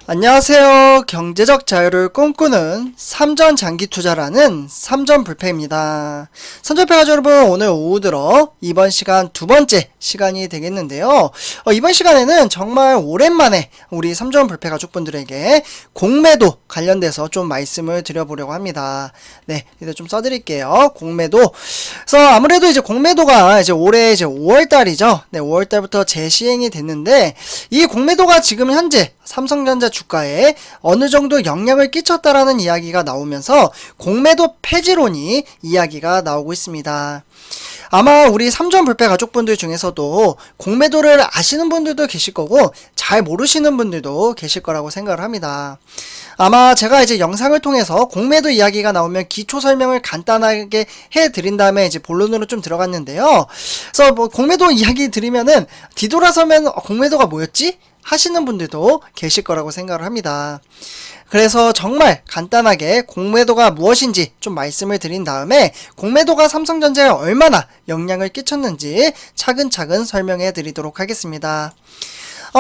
안녕하세요. 경제적 자유를 꿈꾸는 삼전장기투자라는 삼전불패입니다. 삼전불패 가족 여러분, 오늘 오후 들어 이번 시간 두 번째 시간이 되겠는데요. 이번 시간에는 정말 오랜만에 우리 삼전불패 가족분들에게 공매도 관련돼서 좀 말씀을 드려보려고 합니다. 네, 이제 좀 써드릴게요. 공매도. 그래서 아무래도 이제 공매도가 이제 올해 이제 5월달이죠. 네, 5월달부터 재시행이 됐는데 이 공매도가 지금 현재 삼성전자 주가에 어느 정도 영향을 끼쳤다라는 이야기가 나오면서 공매도 폐지론이 이야기가 나오고 있습니다. 아마 우리 삼전불패 가족분들 중에서도 공매도를 아시는 분들도 계실 거고 잘 모르시는 분들도 계실 거라고 생각을 합니다. 아마 제가 이제 영상을 통해서 공매도 이야기가 나오면 기초 설명을 간단하게 해드린 다음에 이제 본론으로 좀 들어갔는데요. 그래서 뭐 공매도 이야기 드리면은 뒤돌아서면 공매도가 뭐였지? 하시는 분들도 계실 거라고 생각을 합니다. 그래서 정말 간단하게 공매도가 무엇인지 좀 말씀을 드린 다음에 공매도가 삼성전자에 얼마나 영향을 끼쳤는지 차근차근 설명해 드리도록 하겠습니다.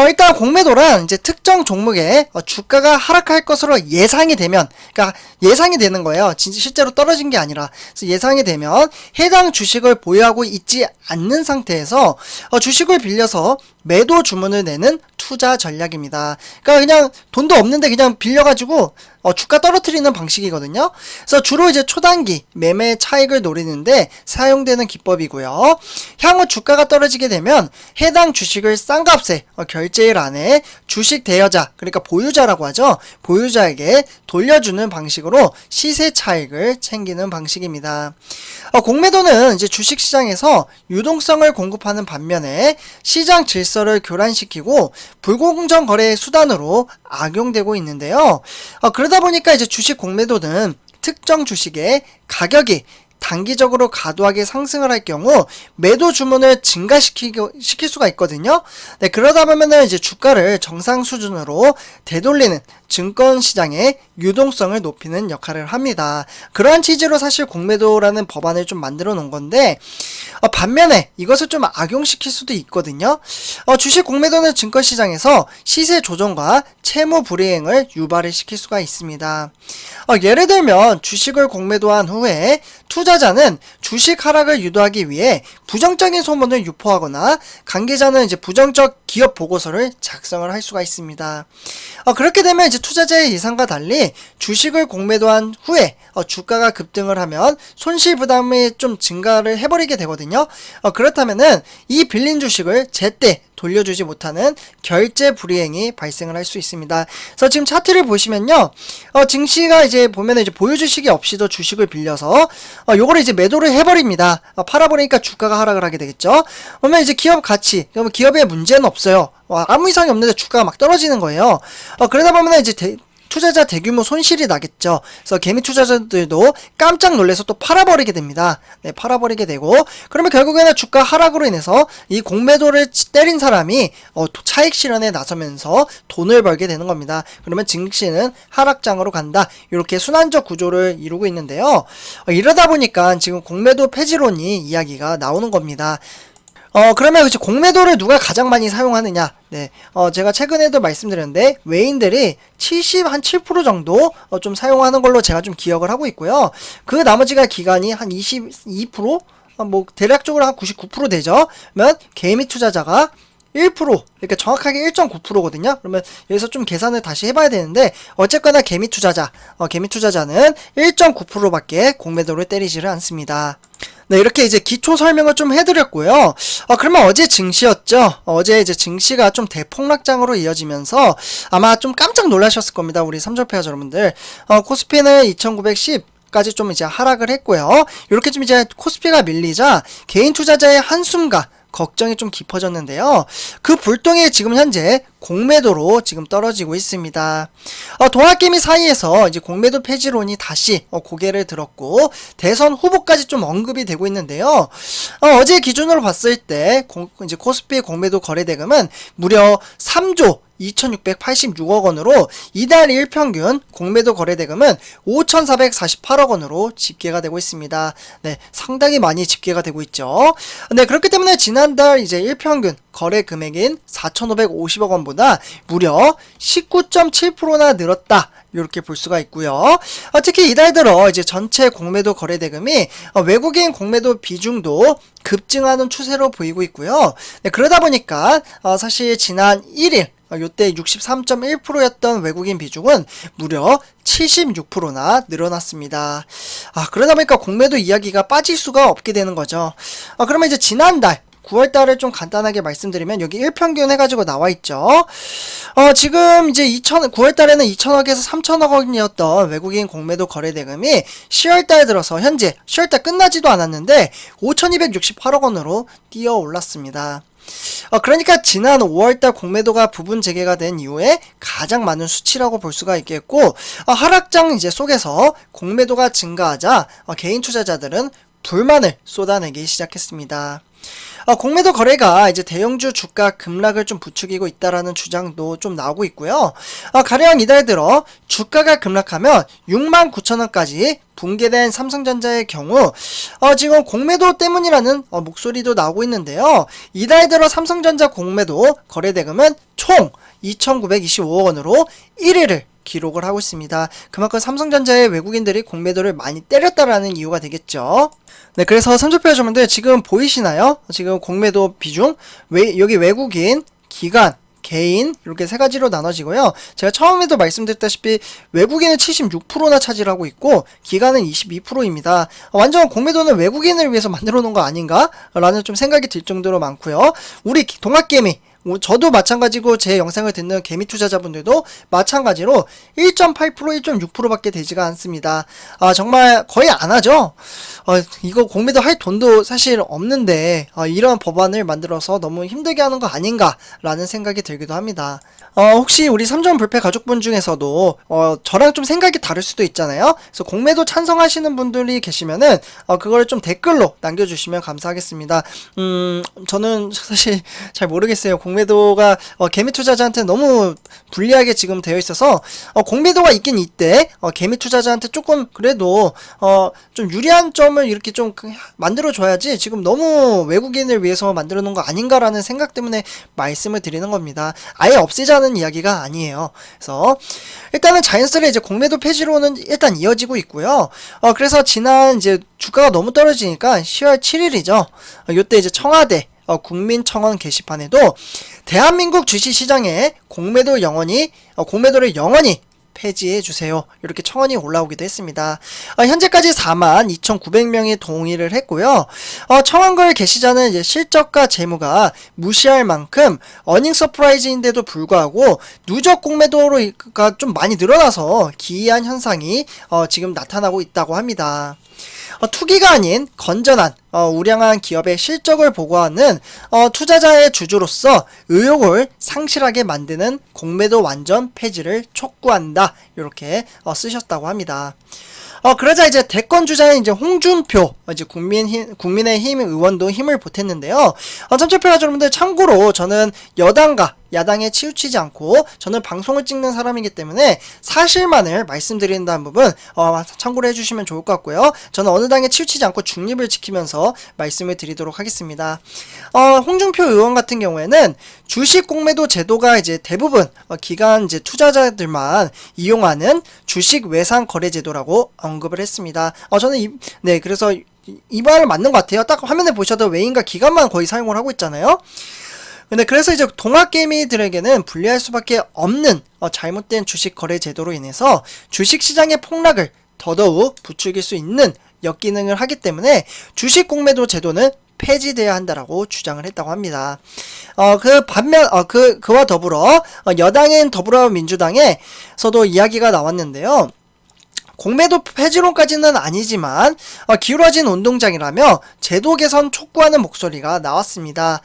일단 공매도란 이제 특정 종목의 주가가 하락할 것으로 예상이 되면, 그러니까 예상이 되는 거예요. 진짜 실제로 떨어진 게 아니라. 그래서 예상이 되면 해당 주식을 보유하고 있지 않는 상태에서 주식을 빌려서 매도 주문을 내는 투자 전략입니다. 그러니까 그냥 돈도 없는데 그냥 빌려가지고 주가 떨어뜨리는 방식이거든요. 그래서 주로 이제 초단기 매매 차익을 노리는데 사용되는 기법이고요. 향후 주가가 떨어지게 되면 해당 주식을 싼 값에 결제일 안에 주식 대여자, 그러니까 보유자라고 하죠. 보유자에게 돌려주는 방식으로 시세 차익을 챙기는 방식입니다. 공매도는 이제 주식시장에서 유동성을 공급하는 반면에 시장 질서를 교란시키고 불공정 거래의 수단으로 악용되고 있는데요. 그러다 보니까 이제 주식 공매도는 특정 주식의 가격이 단기적으로 과도하게 상승을 할 경우 매도 주문을 시킬 수가 있거든요. 네, 그러다 보면은 이제 주가를 정상 수준으로 되돌리는 증권시장의 유동성을 높이는 역할을 합니다. 그러한 취지로 사실 공매도라는 법안을 좀 만들어 놓은 건데 반면에 이것을 좀 악용시킬 수도 있거든요. 주식 공매도는 증권시장에서 시세 조정과 채무 불이행을 유발을 시킬 수가 있습니다. 예를 들면 주식을 공매도한 후에 투자자는 주식 하락을 유도하기 위해 부정적인 소문을 유포하거나 관계자는 이제 부정적 기업 보고서를 작성을 할 수가 있습니다. 그렇게 되면 이제 투자자의 예상과 달리 주식을 공매도한 후에 주가가 급등을 하면 손실 부담이 좀 증가를 해버리게 되거든요. 그렇다면은 이 빌린 주식을 제때 돌려주지 못하는 결제 불이행이 발생을 할 수 있습니다. 그래서 지금 차트를 보시면요, 증시가 이제 보면은 이제 보유 주식이 없이도 주식을 빌려서 요거를 이제 매도를 해버립니다. 팔아버리니까 주가가 하락을 하게 되겠죠. 그러면 이제 기업 가치, 그러면 기업에 문제는 없어요. 아무 이상이 없는데 주가가 막 떨어지는 거예요. 그러다 보면 이제 투자자 대규모 손실이 나겠죠. 그래서 개미 투자자들도 깜짝 놀라서 또 팔아버리게 됩니다. 네, 팔아버리게 되고 그러면 결국에는 주가 하락으로 인해서 이 공매도를 때린 사람이 차익 실현에 나서면서 돈을 벌게 되는 겁니다. 그러면 증시는 하락장으로 간다. 이렇게 순환적 구조를 이루고 있는데요. 이러다 보니까 지금 공매도 폐지론이 이야기가 나오는 겁니다. 그러면 이제 공매도를 누가 가장 많이 사용하느냐? 네, 제가 최근에도 말씀드렸는데 외인들이 7% 정도 좀 사용하는 걸로 제가 좀 기억을 하고 있고요. 그 나머지가 기간이 한 22%? 뭐 대략적으로 한 99% 되죠. 그러면 개미 투자자가 1%, 그러니까 정확하게 1.9%거든요. 그러면 여기서 좀 계산을 다시 해봐야 되는데 어쨌거나 개미 투자자는 1.9%밖에 공매도를 때리지를 않습니다. 네, 이렇게 이제 기초 설명을 좀 해드렸고요. 그러면 어제 증시였죠. 어제 이제 증시가 좀 대폭락장으로 이어지면서 아마 좀 깜짝 놀라셨을 겁니다. 우리 삼전패 여러분들. 코스피는 2910 까지 좀 이제 하락을 했고요. 이렇게 좀 이제 코스피가 밀리자 개인 투자자의 한숨과 걱정이 좀 깊어졌는데요. 그 불똥이 지금 현재 공매도로 지금 떨어지고 있습니다. 동학개미 사이에서 이제 공매도 폐지론이 다시 고개를 들었고 대선 후보까지 좀 언급이 되고 있는데요. 어제 기준으로 봤을 때 이제 코스피 공매도 거래대금은 무려 3조 2686억 원으로 이달 일평균 공매도 거래대금은 5448억 원으로 집계가 되고 있습니다. 네, 상당히 많이 집계가 되고 있죠. 네, 그렇기 때문에 지난달 이제 일평균 거래 금액인 4,550억 원보다 무려 19.7%나 늘었다. 이렇게 볼 수가 있고요. 특히 이달 들어 이제 전체 공매도 거래대금이 외국인 공매도 비중도 급증하는 추세로 보이고 있고요. 네, 그러다 보니까 사실 지난 1일 요때 63.1%였던 외국인 비중은 무려 76%나 늘어났습니다. 그러다 보니까 공매도 이야기가 빠질 수가 없게 되는 거죠. 그러면 이제 지난달 9월달을 좀 간단하게 말씀드리면 여기 일평균 해가지고 나와있죠. 지금 이제 9월달에는 2천억에서 3천억 원이었던 외국인 공매도 거래대금이 10월달 들어서 현재 10월달 끝나지도 않았는데 5,268억 원으로 뛰어 올랐습니다. 그러니까 지난 5월달 공매도가 부분 재개가 된 이후에 가장 많은 수치라고 볼 수가 있겠고, 하락장 이제 속에서 공매도가 증가하자 개인 투자자들은 불만을 쏟아내기 시작했습니다. 공매도 거래가 이제 대형주 주가 급락을 좀 부추기고 있다라는 주장도 좀 나오고 있고요. 가령 이달 들어 주가가 급락하면 69,000원까지 붕괴된 삼성전자의 경우 지금 공매도 때문이라는 목소리도 나오고 있는데요. 이달 들어 삼성전자 공매도 거래대금은 총 2,925억 원으로 1위를 기록을 하고 있습니다. 그만큼 삼성전자의 외국인들이 공매도를 많이 때렸다라는 이유가 되겠죠. 네, 그래서 삼성표 여러분들 지금 보이시나요? 지금 공매도 비중, 여기 외국인, 기관, 개인 이렇게 세 가지로 나눠지고요. 제가 처음에도 말씀드렸다시피 외국인은 76%나 차지하고 있고 기관은 22%입니다. 완전 공매도는 외국인을 위해서 만들어 놓은 거 아닌가? 라는 좀 생각이 들 정도로 많고요. 우리 동학개미 저도 마찬가지고 제 영상을 듣는 개미 투자자분들도 마찬가지로 1.8%, 1.6%밖에 되지가 않습니다. 정말 거의 안 하죠. 이거 공매도 할 돈도 사실 없는데 이런 법안을 만들어서 너무 힘들게 하는 거 아닌가라는 생각이 들기도 합니다. 혹시 우리 3점 불패 가족분 중에서도 저랑 좀 생각이 다를 수도 있잖아요. 그래서 공매도 찬성하시는 분들이 계시면은 그걸 좀 댓글로 남겨주시면 감사하겠습니다. 저는 사실 잘 모르겠어요. 공매도가 개미 투자자한테 너무 불리하게 지금 되어 있어서 공매도가 있긴 있대. 개미 투자자한테 조금 그래도 좀 유리한 점을 이렇게 좀 만들어 줘야지 지금 너무 외국인을 위해서 만들어 놓은 거 아닌가라는 생각 때문에 말씀을 드리는 겁니다. 아예 없애자는 이야기가 아니에요. 그래서 일단은 자연스레 이제 공매도 폐지로는 일단 이어지고 있고요. 그래서 지난 이제 주가가 너무 떨어지니까 10월 7일이죠. 요때 이제 청와대 국민청원 게시판에도 대한민국 주식시장에 공매도를 영원히 폐지해주세요. 이렇게 청원이 올라오기도 했습니다. 현재까지 42,900명이 동의를 했고요. 청원글 게시자는 이제 실적과 재무가 무시할 만큼 어닝 서프라이즈인데도 불구하고 누적 공매도가 좀 많이 늘어나서 기이한 현상이 지금 나타나고 있다고 합니다. 투기가 아닌 건전한 우량한 기업의 실적을 보고하는 투자자의 주주로서 의욕을 상실하게 만드는 공매도 완전 폐지를 촉구한다. 이렇게 쓰셨다고 합니다. 그러자 이제 대권 주자인 이제 홍준표 이제 국민의힘 의원도 힘을 보탰는데요. 참여표 여러분들 참고로 저는 여당과 야당에 치우치지 않고 저는 방송을 찍는 사람이기 때문에 사실만을 말씀드린다는 부분 참고로 해주시면 좋을 것 같고요. 저는 어느 당에 치우치지 않고 중립을 지키면서 말씀을 드리도록 하겠습니다. 홍준표 의원 같은 경우에는 주식 공매도 제도가 이제 대부분 기관 이제 투자자들만 이용하는 주식 외상 거래 제도라고 언급을 했습니다. 저는 그래서 이 말은 맞는 것 같아요. 딱 화면에 보셔도 외인과 기관만 거의 사용을 하고 있잖아요. 근데 그래서 이제 동학개미들에게는 불리할 수밖에 없는 잘못된 주식 거래 제도로 인해서 주식시장의 폭락을 더더욱 부추길 수 있는 역기능을 하기 때문에 주식 공매도 제도는 폐지돼야 한다라고 주장을 했다고 합니다. 그와 더불어 여당인 더불어민주당에서도 이야기가 나왔는데요. 공매도 폐지론까지는 아니지만 기울어진 운동장이라며 제도 개선 촉구하는 목소리가 나왔습니다.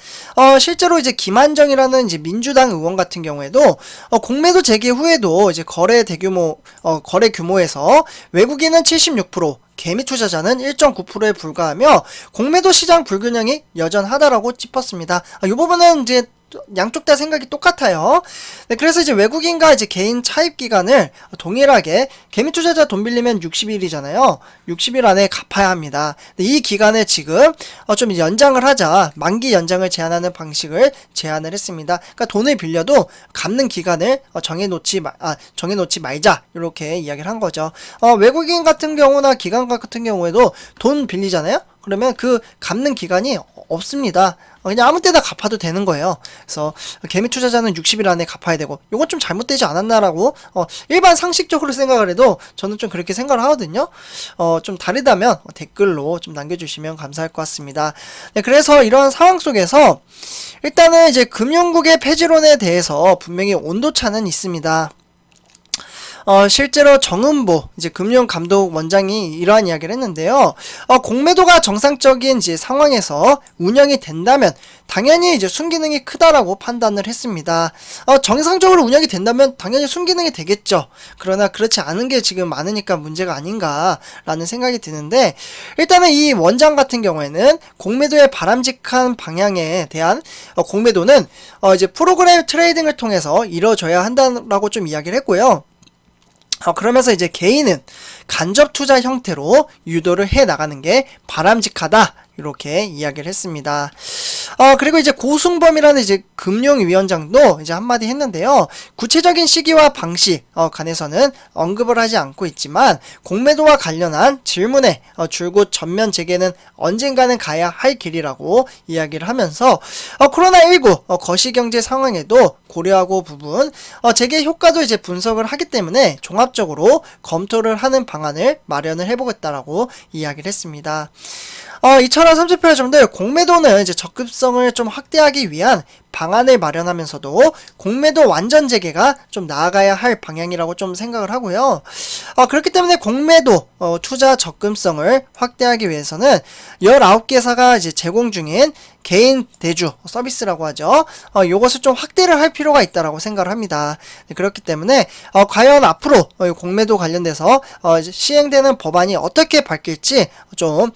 실제로 이제 김한정이라는 이제 민주당 의원 같은 경우에도 공매도 재개 후에도 이제 거래 규모에서 외국인은 76%, 개미 투자자는 1.9%에 불과하며 공매도 시장 불균형이 여전하다라고 짚었습니다. 이 부분은 이제 양쪽 다 생각이 똑같아요. 네, 그래서 이제 외국인과 이제 개인 차입 기간을 동일하게 개미 투자자 돈 빌리면 60일이잖아요. 60일 안에 갚아야 합니다. 이 기간을 지금 좀 연장을 하자, 만기 연장을 제한하는 방식을 제안을 했습니다. 그러니까 돈을 빌려도 갚는 기간을 정해놓지 말자, 이렇게 이야기를 한 거죠. 외국인 같은 경우나 기관 같은 경우에도 돈 빌리잖아요. 그러면 그 갚는 기간이 없습니다. 그냥 아무 때나 갚아도 되는 거예요. 그래서 개미 투자자는 60일 안에 갚아야 되고, 이건 좀 잘못되지 않았나라고 일반 상식적으로 생각을 해도 저는 좀 그렇게 생각을 하거든요. 좀 다르다면 댓글로 좀 남겨주시면 감사할 것 같습니다. 네, 그래서 이런 상황 속에서 일단은 이제 금융국의 폐지론에 대해서 분명히 온도차는 있습니다. 실제로 정은보 이제 금융감독원장이 이러한 이야기를 했는데요. 공매도가 정상적인 이제 상황에서 운영이 된다면 당연히 이제 순기능이 크다라고 판단을 했습니다. 정상적으로 운영이 된다면 당연히 순기능이 되겠죠. 그러나 그렇지 않은 게 지금 많으니까 문제가 아닌가라는 생각이 드는데, 일단은 이 원장 같은 경우에는 공매도의 바람직한 방향에 대한 공매도는 이제 프로그램 트레이딩을 통해서 이뤄져야 한다라고 좀 이야기를 했고요. 그러면서 이제 개인은 간접 투자 형태로 유도를 해 나가는 게 바람직하다, 이렇게 이야기를 했습니다. 그리고 이제 고승범이라는 이제 금융위원장도 이제 한마디 했는데요. 구체적인 시기와 방식 관해서는 언급을 하지 않고 있지만 공매도와 관련한 질문에 줄곧 전면 재개는 언젠가는 가야 할 길이라고 이야기를 하면서 코로나19 거시경제 상황에도 고려하고 부분 재개 효과도 이제 분석을 하기 때문에 종합적으로 검토를 하는 방안을 마련을 해보겠다라고 이야기를 했습니다. 이처럼 삼천표여러분들, 공매도는 이제 적극성을 좀 확대하기 위한 방안을 마련하면서도 공매도 완전 재개가 좀 나아가야 할 방향이라고 좀 생각을 하고요. 그렇기 때문에 공매도 투자 접근성을 확대하기 위해서는 19개사가 이제 제공 중인 개인 대주 서비스라고 하죠. 요것을 좀 확대를 할 필요가 있다라고 생각을 합니다. 네, 그렇기 때문에 과연 앞으로 공매도 관련돼서 시행되는 법안이 어떻게 바뀔지 좀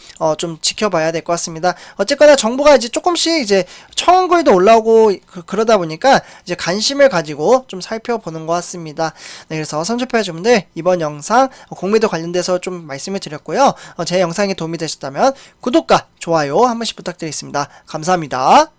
지켜봐야 될 것 같습니다. 어쨌거나 정부가 이제 조금씩 이제 청원글도 올라오고 그러다 보니까 이제 관심을 가지고 좀 살펴보는 것 같습니다. 네, 그래서 삼천표여러분들, 이번 영상 공매도 관련돼서 좀 말씀을 드렸고요. 제 영상이 도움이 되셨다면 구독과 좋아요 한 번씩 부탁드리겠습니다. 감사합니다.